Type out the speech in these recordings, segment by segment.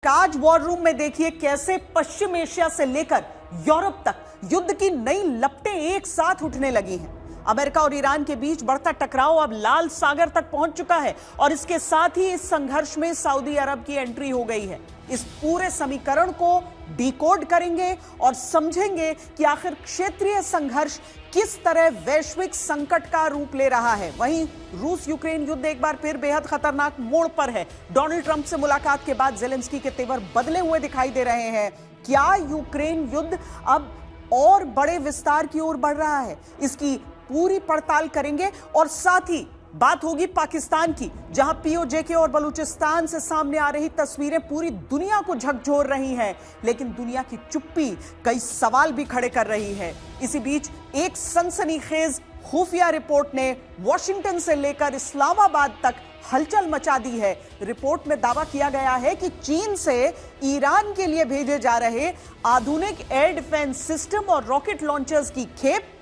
आज war room में देखिए कैसे पश्चिम एशिया से लेकर यूरोप तक युद्ध की नई लपटें एक साथ उठने लगी हैं। अमेरिका और ईरान के बीच बढ़ता टकराव अब लाल सागर तक पहुंच चुका है और इसके साथ ही इस संघर्ष में सऊदी अरब की एंट्री हो गई है। इस पूरे समीकरण को डिकोड करेंगे और समझेंगे कि आखिर क्षेत्रीय संघर्ष किस तरह वैश्विक संकट का रूप ले रहा है। वहीं रूस यूक्रेन युद्ध एक बार फिर बेहद खतरनाक मोड़ पर है। डोनाल्ड ट्रंप से मुलाकात के बाद ज़ेलेंस्की के तेवर बदले हुए दिखाई दे रहे हैं। क्या यूक्रेन युद्ध अब और बड़े विस्तार की ओर बढ़ रहा है? इसकी पूरी पड़ताल करेंगे और साथ ही बात होगी पाकिस्तान की, जहां पीओजेके और बलूचिस्तान से सामने आ रही तस्वीरें पूरी दुनिया को झकझोर रही हैं, लेकिन दुनिया की चुप्पी कई सवाल भी खड़े कर रही है। इसी बीच एक सनसनीखेज खुफिया रिपोर्ट ने वॉशिंगटन से लेकर इस्लामाबाद तक हलचल मचा दी है। रिपोर्ट में दावा किया गया है कि चीन से ईरान के लिए भेजे जा रहे आधुनिक एयर डिफेंस सिस्टम और रॉकेट लॉन्चर्स की खेप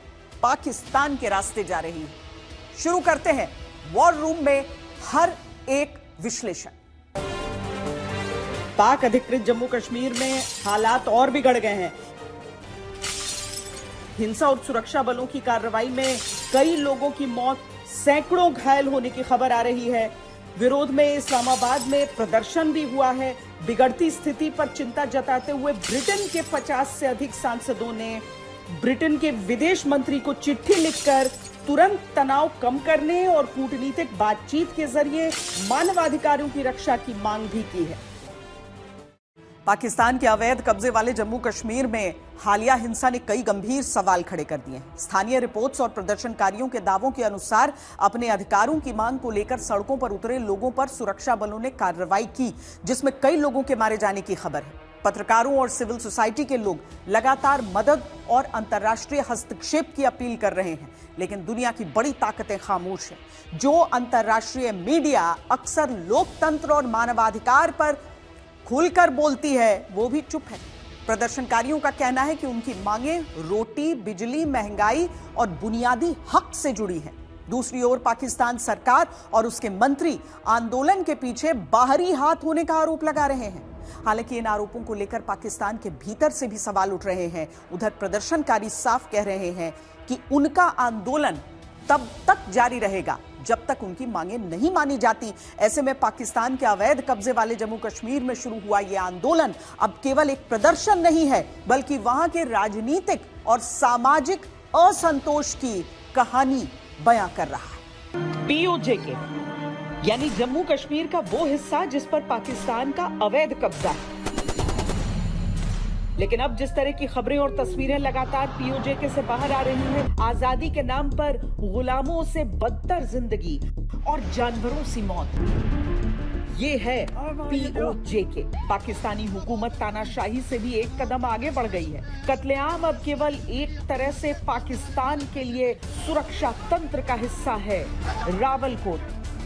पाकिस्तान के रास्ते जा रही है। शुरू करते हैं वॉर रूम में हर एक विश्लेषण। पाक अधिकृत जम्मू कश्मीर में हालात और बिगड़ गए हैं। हिंसा और सुरक्षा बलों की कार्रवाई में कई लोगों की मौत, सैकड़ों घायल होने की खबर आ रही है। विरोध में इस्लामाबाद में प्रदर्शन भी हुआ है। बिगड़ती स्थिति पर चिंता जताते हुए ब्रिटेन के 50 से अधिक सांसदों ने ब्रिटेन के विदेश मंत्री को चिट्ठी लिखकर तुरंत तनाव कम करने और कूटनीतिक बातचीत के जरिए मानवाधिकारों की रक्षा की मांग भी की है। पाकिस्तान के अवैध कब्जे वाले जम्मू कश्मीर में हालिया हिंसा ने कई गंभीर सवाल खड़े कर दिए हैं। स्थानीय रिपोर्ट्स और प्रदर्शनकारियों के दावों के अनुसार अपने अधिकारों की मांग को लेकर सड़कों पर उतरे लोगों पर सुरक्षा बलों ने कार्रवाई की, जिसमें कई लोगों के मारे जाने की खबर है। पत्रकारों और सिविल सोसाइटी के लोग लगातार मदद और अंतर्राष्ट्रीय हस्तक्षेप की अपील कर रहे हैं, लेकिन दुनिया की बड़ी ताकतें खामोश हैं। जो अंतर्राष्ट्रीय मीडिया अक्सर लोकतंत्र और मानवाधिकार पर खुलकर बोलती है, वो भी चुप है। प्रदर्शनकारियों का कहना है कि उनकी मांगें रोटी, बिजली, महंगाई और बुनियादी हक से जुड़ी हैं। दूसरी ओर पाकिस्तान सरकार और उसके मंत्री आंदोलन के पीछे बाहरी हाथ होने का आरोप लगा रहे हैं। हालांकि इन आरोपों को लेकर पाकिस्तान के भीतर से भी सवाल उठ रहे हैं। उधर प्रदर्शनकारी साफ कह रहे हैं कि उनका आंदोलन तब तक जारी रहेगा जब तक उनकी मांगें नहीं मानी जाती। ऐसे में पाकिस्तान के अवैध कब्जे वाले जम्मू कश्मीर में शुरू हुआ यह आंदोलन अब केवल एक प्रदर्शन नहीं है, बल्कि वहां के राजनीतिक और सामाजिक असंतोष की कहानी बयां कर रहा है। पीओजेके यानी जम्मू कश्मीर का वो हिस्सा जिस पर पाकिस्तान का अवैध कब्जा है। लेकिन अब जिस तरह की खबरें और तस्वीरें लगातार पीओजेके से बाहर आ रही हैं, आजादी के नाम पर गुलामों से बदतर जिंदगी और जानवरों सी मौत, ये है पीओजेके। पाकिस्तानी हुकूमत तानाशाही से भी एक कदम आगे बढ़ गई है। कत्लेआम अब केवल एक तरह से पाकिस्तान के लिए सुरक्षा तंत्र का हिस्सा है। रावलकोट,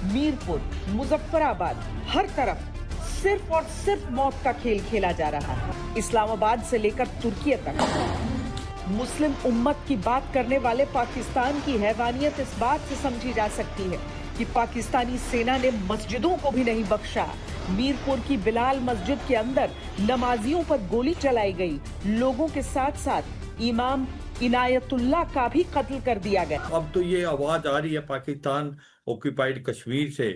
मीरपुर, मुजफ्फराबाद, हर तरफ सिर्फ और सिर्फ मौत का खेल खेला जा रहा है। इस्लामाबाद से लेकर तुर्की तक मुस्लिम उम्मत की बात करने वाले पाकिस्तान की हैवानियत इस बात से समझी जा सकती है कि पाकिस्तानी सेना ने मस्जिदों को भी नहीं बख्शा। मीरपुर की बिलाल मस्जिद के अंदर नमाजियों पर गोली चलाई गई। लोगों के साथ साथ इमाम इनायतुल्लाह का भी कत्ल कर दिया गया। अब तो ये आवाज आ रही है पाकिस्तान ऑक्यूपाइड कश्मीर से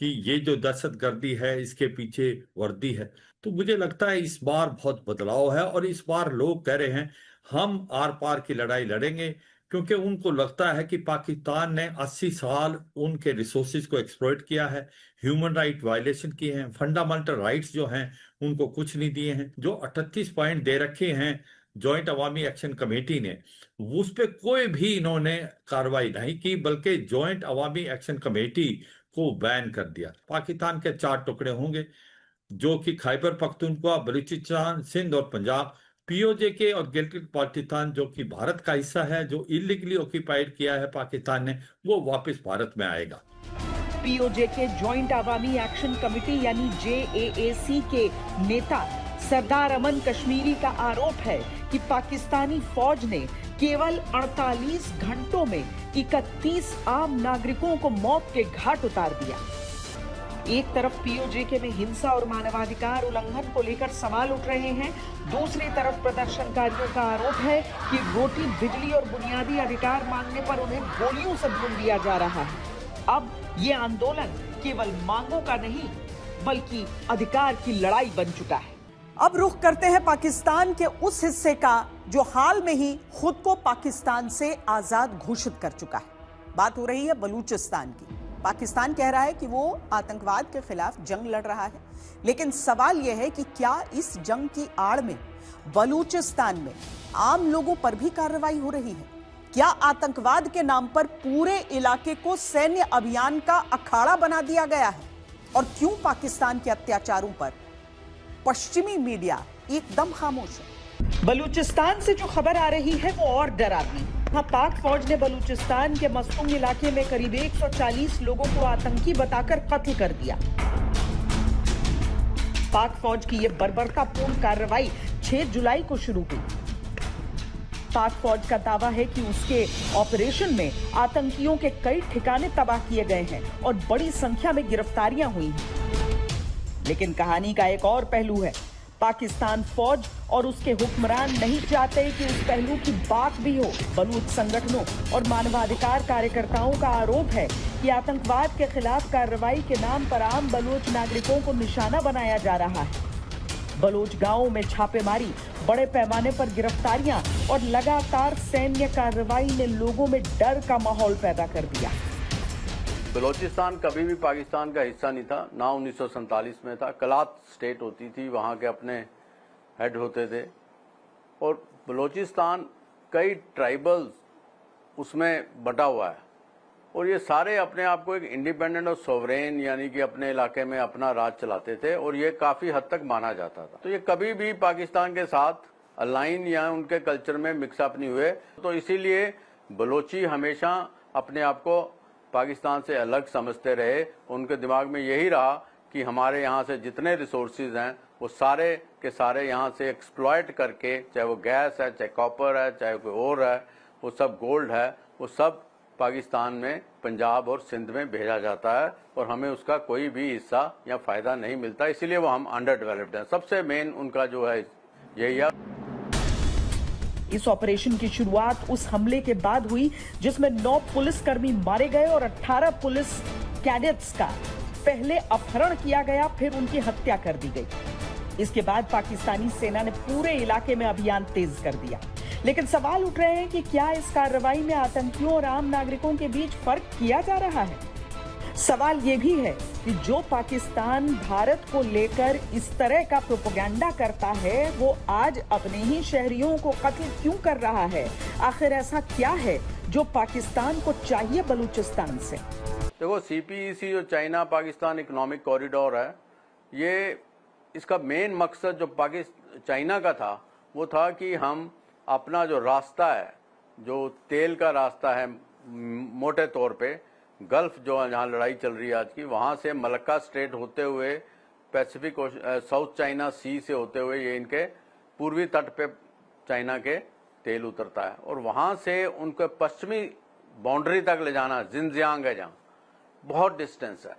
कि ये जो दहशतगर्दी है इसके पीछे वर्दी है। तो मुझे लगता है इस बार बहुत बदलाव है और इस बार लोग कह रहे हैं हम आर पार की लड़ाई लड़ेंगे, क्योंकि उनको लगता है कि पाकिस्तान ने 80 साल उनके रिसोर्सेज को एक्सप्लॉइट किया है, ह्यूमन राइट वायलेशन किए हैं, फंडामेंटल राइट्स जो हैं उनको कुछ नहीं दिए हैं। जो 38 पॉइंट दे रखे हैं जॉइंट अवामी एक्शन कमेटी ने, उस पर कोई भी इन्होंने कार्रवाई नहीं की, बल्कि जॉइंट अवामी एक्शन कमेटी को बैन कर दिया। पाकिस्तान के 4 टुकड़े होंगे जो कि खैबर पख्तूनख्वा, बलूचिस्तान, सिंध और पंजाब। पीओजेके और गिलगित बाल्टिस्तान जो कि भारत का हिस्सा है, जो इलीगली ऑक्यूपाइड किया है पाकिस्तान ने, वो वापस भारत में आएगा। पीओजेके जॉइंट अवामी एक्शन कमेटी यानी JAAC के नेता सरदार अमन कश्मीरी का आरोप है कि पाकिस्तानी फौज ने केवल 48 घंटों में 31 आम नागरिकों को मौत के घाट उतार दिया। एक तरफ पीओजेके में हिंसा और मानवाधिकार उल्लंघन को लेकर सवाल उठ रहे हैं, दूसरी तरफ प्रदर्शनकारियों का आरोप है कि रोटी, बिजली और बुनियादी अधिकार मांगने पर उन्हें गोलियों से भून दिया जा रहा है। अब ये आंदोलन केवल मांगों का नहीं बल्कि अधिकार की लड़ाई बन चुका है। अब रुख करते हैं पाकिस्तान के उस हिस्से का जो हाल में ही खुद को पाकिस्तान से आजाद घोषित कर चुका है। बात हो रही है बलूचिस्तान की। पाकिस्तान कह रहा है कि वो आतंकवाद के खिलाफ जंग लड़ रहा है, लेकिन सवाल यह है कि क्या इस जंग की आड़ में बलूचिस्तान में आम लोगों पर भी कार्रवाई हो रही है? क्या आतंकवाद के नाम पर पूरे इलाके को सैन्य अभियान का अखाड़ा बना दिया गया है? और क्यों पाकिस्तान के अत्याचारों पर पश्चिमी मीडिया एकदम खामोश है? बलूचिस्तान से जो खबर आ रही है वो और डरावनी। वहां पाक फौज ने बलूचिस्तान के मस्तूम इलाके में करीब 140 लोगों को आतंकी बताकर कत्ल कर दिया। पाक फौज की यह बर्बरतापूर्ण कार्रवाई 6 जुलाई को शुरू हुई। पाक फौज का दावा है कि उसके ऑपरेशन में आतंकियों के कई ठिकाने तबाह किए गए हैं और बड़ी संख्या में गिरफ्तारियां हुई हैं। लेकिन कहानी का एक और पहलू है। पाकिस्तान फौज और उसके हुक्मरान नहीं चाहते कि उस पहलू की बात भी हो। बलूच संगठनों और मानवाधिकार कार्यकर्ताओं का आरोप है कि आतंकवाद के खिलाफ कार्रवाई के नाम पर आम बलूच नागरिकों को निशाना बनाया जा रहा है। बलूच गांवों में छापेमारी, बड़े पैमाने पर गिरफ्तारियां और लगातार सैन्य कार्रवाई ने लोगों में डर का माहौल पैदा कर दिया। बलूचिस्तान कभी भी पाकिस्तान का हिस्सा नहीं था, ना 1947 में था। कलात स्टेट होती थी, वहाँ के अपने हेड होते थे और बलूचिस्तान कई ट्राइबल्स उसमें बटा हुआ है और ये सारे अपने आप को एक इंडिपेंडेंट और सोवरेन यानी कि अपने इलाके में अपना राज चलाते थे और ये काफ़ी हद तक माना जाता था। तो ये कभी भी पाकिस्तान के साथ अलाइन या उनके कल्चर में मिक्सअप नहीं हुए। तो इसीलिए बलोची हमेशा अपने आप को पाकिस्तान से अलग समझते रहे। उनके दिमाग में यही रहा कि हमारे यहाँ से जितने रिसोर्सेज हैं वो सारे के सारे यहाँ से एक्सप्लॉयट करके, चाहे वो गैस है, चाहे कॉपर है, चाहे कोई और है, वो सब गोल्ड है, वो सब पाकिस्तान में, पंजाब और सिंध में भेजा जाता है और हमें उसका कोई भी हिस्सा या फायदा नहीं मिलता। इसीलिए वो हम अंडर डेवलप्ड हैं। सबसे मेन उनका जो है यही है। इस ऑपरेशन की शुरुआत उस हमले के बाद हुई जिसमें 9 पुलिसकर्मी मारे गए और 18 पुलिस कैडेट्स का पहले अपहरण किया गया, फिर उनकी हत्या कर दी गई। इसके बाद पाकिस्तानी सेना ने पूरे इलाके में अभियान तेज कर दिया। लेकिन सवाल उठ रहे हैं कि क्या इस कार्रवाई में आतंकियों और आम नागरिकों के बीच फर्क किया जा रहा है? सवाल यह भी है कि जो पाकिस्तान भारत को लेकर इस तरह का प्रोपेगेंडा करता है, वो आज अपने ही शहरियों को कत्ल क्यों कर रहा है? आखिर ऐसा क्या है जो पाकिस्तान को चाहिए बलूचिस्तान से? देखो, CPEC जो चाइना पाकिस्तान इकोनॉमिक कॉरिडोर है, ये इसका मेन मकसद जो चाइना का था वो था कि हम अपना जो रास्ता है, जो तेल का रास्ता है, मोटे तौर पे गल्फ जो जहाँ लड़ाई चल रही है आज की, वहाँ से मलक्का स्ट्रेट होते हुए पैसिफिक साउथ चाइना सी से होते हुए ये इनके पूर्वी तट पे चाइना के तेल उतरता है और वहाँ से उनको पश्चिमी बाउंड्री तक ले जाना, जिनजियांग है जहाँ, बहुत डिस्टेंस है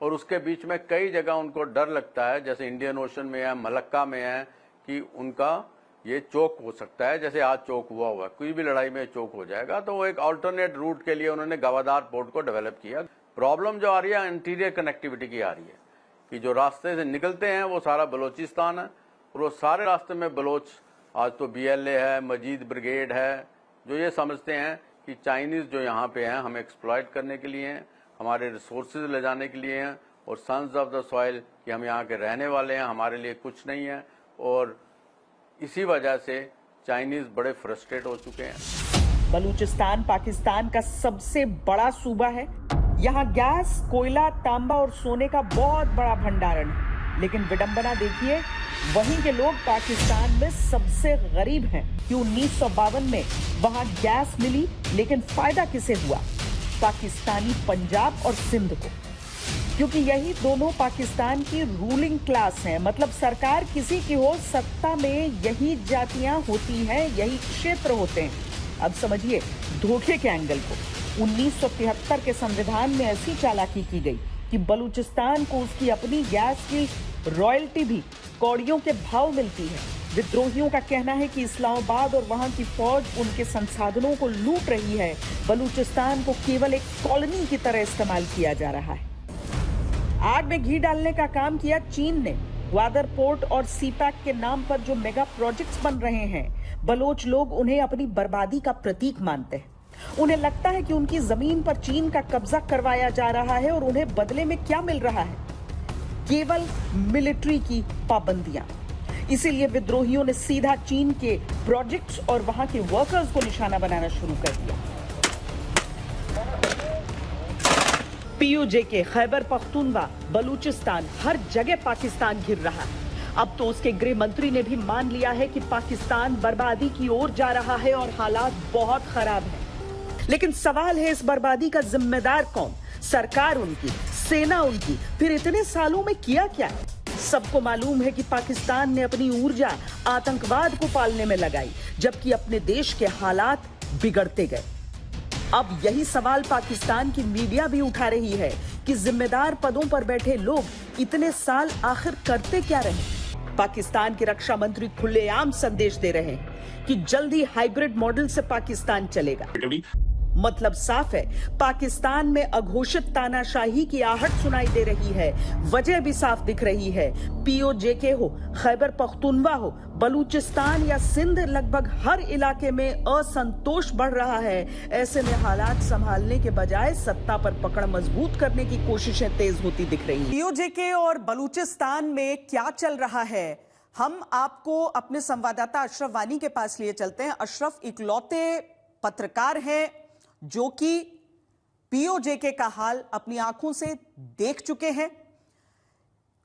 और उसके बीच में कई जगह उनको डर लगता है, जैसे इंडियन ओशन में है, मलक्का में है, कि उनका ये चोक हो सकता है, जैसे आज चोक हुआ है, कोई भी लड़ाई में चोक हो जाएगा। तो वो एक अल्टरनेट रूट के लिए उन्होंने गवादार पोर्ट को डेवलप किया। प्रॉब्लम जो आ रही है इंटीरियर कनेक्टिविटी की आ रही है कि जो रास्ते से निकलते हैं वो सारा बलोचिस्तान है और वो सारे रास्ते में बलोच, आज तो BLA है, मजीद ब्रिगेड है, जो ये समझते हैं कि चाइनीज़ जो यहाँ पे हैं हमें एक्सप्लॉयट करने के लिए हैं, हमारे रिसोर्सेज ले जाने के लिए हैं और सन्स ऑफ द सॉइल कि हम यहाँ के रहने वाले हैं, हमारे लिए कुछ नहीं है। और इसी वजह से चाइनीज बड़े फ्रस्ट्रेट हो चुके हैं। बलूचिस्तान पाकिस्तान का सबसे बड़ा सूबा है। यहाँ गैस, कोयला, तांबा और सोने का बहुत बड़ा भंडारण है। लेकिन विडंबना देखिए, वहीं के लोग पाकिस्तान में सबसे गरीब हैं कि 1952 में वहां गैस मिली, लेकिन फायदा किसे हुआ? पाकिस्तानी पंजाब और सिंध को, क्योंकि यही दोनों पाकिस्तान की रूलिंग क्लास हैं। मतलब सरकार किसी की हो, सत्ता में यही जातियां होती हैं, यही क्षेत्र होते हैं। अब समझिए धोखे के एंगल को। 1973 के संविधान में ऐसी चालाकी की गई कि बलूचिस्तान को उसकी अपनी गैस की रॉयल्टी भी कौड़ियों के भाव मिलती है। विद्रोहियों का कहना है कि इस्लामाबाद और वहां की फौज उनके संसाधनों को लूट रही है। बलूचिस्तान को केवल एक कॉलोनी की तरह इस्तेमाल किया जा रहा है। आग में घी डालने का काम किया चीन ने। ग्वादर पोर्ट और सीपैक के नाम पर जो मेगा प्रोजेक्ट्स बन रहे हैं, बलोच लोग उन्हें अपनी बर्बादी का प्रतीक मानते हैं। उन्हें लगता है कि उनकी जमीन पर चीन का कब्जा करवाया जा रहा है और उन्हें बदले में क्या मिल रहा है? केवल मिलिट्री की पाबंदियां। इसीलिए विद्रोहियों ने सीधा चीन के प्रोजेक्ट्स और वहां के वर्कर्स को निशाना बनाना शुरू कर दिया। पीओजे, खैबर पख्तूनवा, बलूचिस्तान, हर जगह पाकिस्तान घिर रहा है। अब तो उसके गृह मंत्री ने भी मान लिया है कि पाकिस्तान बर्बादी की ओर जा रहा है और हालात बहुत खराब है। लेकिन सवाल है, इस बर्बादी का जिम्मेदार कौन? सरकार उनकी, सेना उनकी, फिर इतने सालों में किया क्या है? सबको मालूम है कि पाकिस्तान ने अपनी ऊर्जा आतंकवाद को पालने में लगाई, जबकि अपने देश के हालात बिगड़ते गए। अब यही सवाल पाकिस्तान की मीडिया भी उठा रही है कि जिम्मेदार पदों पर बैठे लोग इतने साल आखिर करते क्या रहे? पाकिस्तान के रक्षा मंत्री खुलेआम संदेश दे रहे हैं कि जल्द ही हाइब्रिड मॉडल से पाकिस्तान चलेगा। मतलब साफ है, पाकिस्तान में अघोषित तानाशाही की आहट सुनाई दे रही है। वजह भी साफ दिख रही है। पीओजे हो, खैबर पख्तूनवा हो, बलूचिस्तान या सिंध, लगभग हर इलाके में असंतोष बढ़ रहा है। ऐसे में हालात संभालने के बजाय सत्ता पर पकड़ मजबूत करने की कोशिशें तेज होती दिख रही हैं। पीओजे और बलूचिस्तान में क्या चल रहा है, हम आपको अपने संवाददाता अशरफ वानी के पास लिए चलते हैं। अशरफ इकलौते पत्रकार हैं जो कि पीओजे का हाल अपनी आंखों से देख चुके हैं।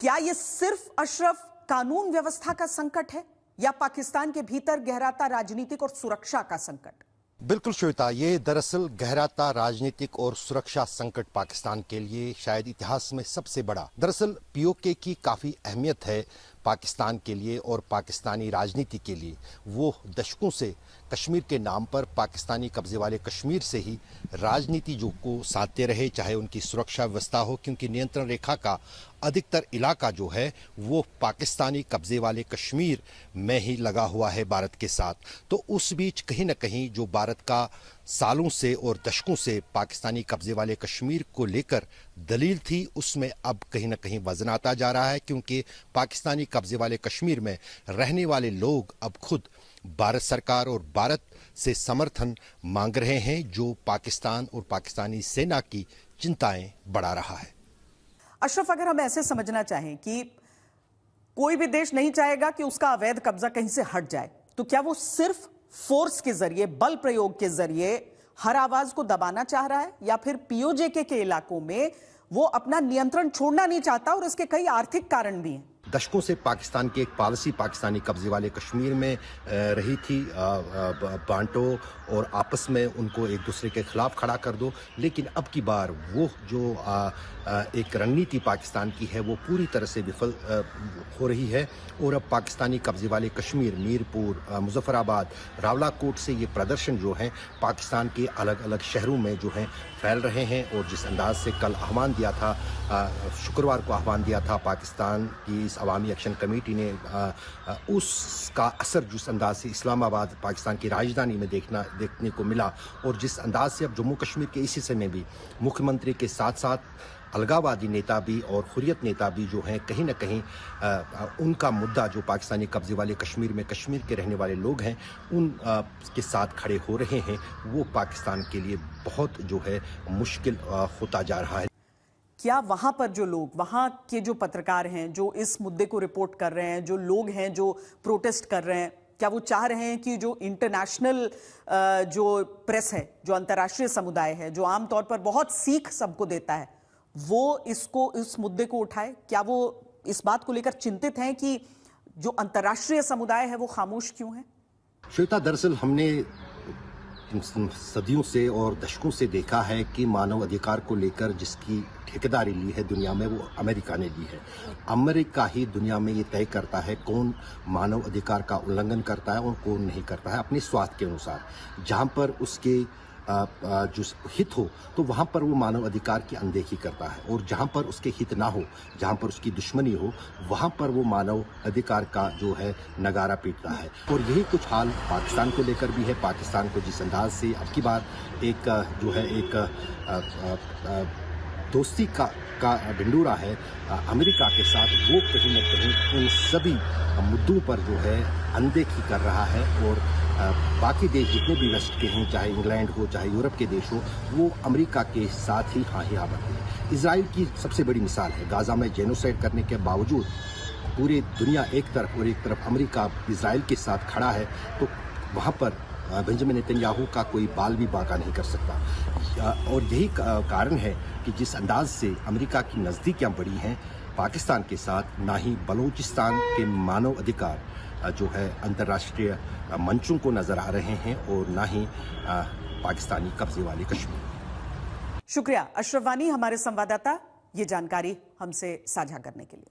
क्या यह सिर्फ अशरफ कानून व्यवस्था का संकट है या पाकिस्तान के भीतर गहराता राजनीतिक और सुरक्षा का संकट? बिल्कुल श्वेता, ये दरअसल गहराता राजनीतिक और सुरक्षा संकट पाकिस्तान के लिए शायद इतिहास में सबसे बड़ा। दरअसल पीओके की काफ़ी अहमियत है पाकिस्तान के लिए और पाकिस्तानी राजनीति के लिए। वो दशकों से कश्मीर के नाम पर पाकिस्तानी कब्जे वाले कश्मीर से ही राजनीति जो को साधते रहे, चाहे उनकी सुरक्षा व्यवस्था हो, क्योंकि नियंत्रण रेखा का अधिकतर इलाका जो है वो पाकिस्तानी कब्जे वाले कश्मीर में ही लगा हुआ है भारत के साथ। तो उस बीच कहीं न कहीं जो भारत का सालों से और दशकों से पाकिस्तानी कब्जे वाले कश्मीर को लेकर दलील थी, उसमें अब कहीं न कहीं वजन आता जा रहा है, क्योंकि पाकिस्तानी कब्जे वाले कश्मीर में रहने वाले लोग अब खुद भारत सरकार और भारत से समर्थन मांग रहे हैं, जो पाकिस्तान और पाकिस्तानी सेना की चिंताएं बढ़ा रहा है। अशरफ, अगर हम ऐसे समझना चाहें कि कोई भी देश नहीं चाहेगा कि उसका अवैध कब्जा कहीं से हट जाए, तो क्या वो सिर्फ फोर्स के जरिए, बल प्रयोग के जरिए हर आवाज को दबाना चाह रहा है, या फिर पीओजे के इलाकों में वो अपना नियंत्रण छोड़ना नहीं चाहता और इसके कई आर्थिक कारण भी हैं? दशकों से पाकिस्तान की एक पॉलिसी पाकिस्तानी कब्जे वाले कश्मीर में रही थी, बांटो और आपस में उनको एक दूसरे के खिलाफ खड़ा कर दो। लेकिन अब की बार वो जो एक रणनीति पाकिस्तान की है वो पूरी तरह से विफल हो रही है और अब पाकिस्तानी कब्जे वाले कश्मीर, मीरपुर, मुजफ्फराबाद, रावलाकोट से ये प्रदर्शन जो है पाकिस्तान के अलग अलग शहरों में जो है फैल रहे हैं। और जिस अंदाज से कल आह्वान दिया था, शुक्रवार को आह्वान दिया था पाकिस्तान की इस अवामी एक्शन कमेटी ने, उसका असर जिस अंदाज से इस्लामाबाद पाकिस्तान की राजधानी में देखने को मिला, और जिस अंदाज से अब जम्मू कश्मीर के इस हिस्से में भी मुख्यमंत्री के साथ साथ अलगावादी नेता भी और हुर्रियत नेता भी जो हैं, कहीं न कहीं उनका मुद्दा जो पाकिस्तानी कब्जे वाले कश्मीर में कश्मीर के रहने वाले लोग हैं उन के साथ खड़े हो रहे हैं, वो पाकिस्तान के लिए बहुत जो है मुश्किल होता जा रहा है। क्या वहां पर जो लोग, वहां के जो पत्रकार हैं जो इस मुद्दे को रिपोर्ट कर रहे हैं, जो लोग हैं जो प्रोटेस्ट कर रहे हैं, क्या वो चाह रहे हैं कि जो इंटरनेशनल जो प्रेस है, जो अंतर्राष्ट्रीय समुदाय है, जो आमतौर पर बहुत सीख सबको देता है, वो इस मुद्दे को उठाए? क्या वो इस बात को लेकर चिंतित हैं कि जो अंतर्राष्ट्रीय समुदाय है वो खामोश क्यों है? श्वेता, दरअसल हमने सदियों से और दशकों से देखा है कि मानव अधिकार को लेकर जिसकी ठेकेदारी ली है दुनिया में, वो अमेरिका ने ली है। अमेरिका ही दुनिया में ये तय करता है कौन मानव अधिकार का उल्लंघन करता है और कौन नहीं करता है, अपने स्वार्थ के अनुसार। जहाँ पर उसके जो हित हो तो वहाँ पर वो मानव अधिकार की अनदेखी करता है, और जहाँ पर उसके हित ना हो, जहाँ पर उसकी दुश्मनी हो, वहाँ पर वो मानव अधिकार का जो है नगारा पीटता है। और यही कुछ हाल पाकिस्तान को लेकर भी है। पाकिस्तान को जिस अंदाज से अब की बार एक जो है एक दोस्ती का ढिंडोरा है अमेरिका के साथ, वो कहीं न कहीं उन सभी मुद्दों पर जो है अनदेखी कर रहा है। और बाकी देश जितने भी वेस्ट के हैं, चाहे इंग्लैंड हो चाहे यूरोप के देश हो, वो अमेरिका के साथ ही हाँ ही हाँ बनते हैं। इजराइल की सबसे बड़ी मिसाल है। गाजा में जेनोसाइड करने के बावजूद पूरी दुनिया एक तरफ और एक तरफ अमेरिका इजराइल के साथ खड़ा है, तो वहाँ पर बेंजामिन नेतन्याहू का कोई बाल भी बांका नहीं कर सकता। और यही कारण है कि जिस अंदाज से अमेरिका की नज़दीकियाँ बढ़ी हैं पाकिस्तान के साथ, ना ही बलूचिस्तान के मानव अधिकार जो है अंतर्राष्ट्रीय मंचों को नज़र आ रहे हैं, और ना ही पाकिस्तानी कब्जे वाले कश्मीर। शुक्रिया अशरफ वानी, हमारे संवाददाता, ये जानकारी हमसे साझा करने के लिए।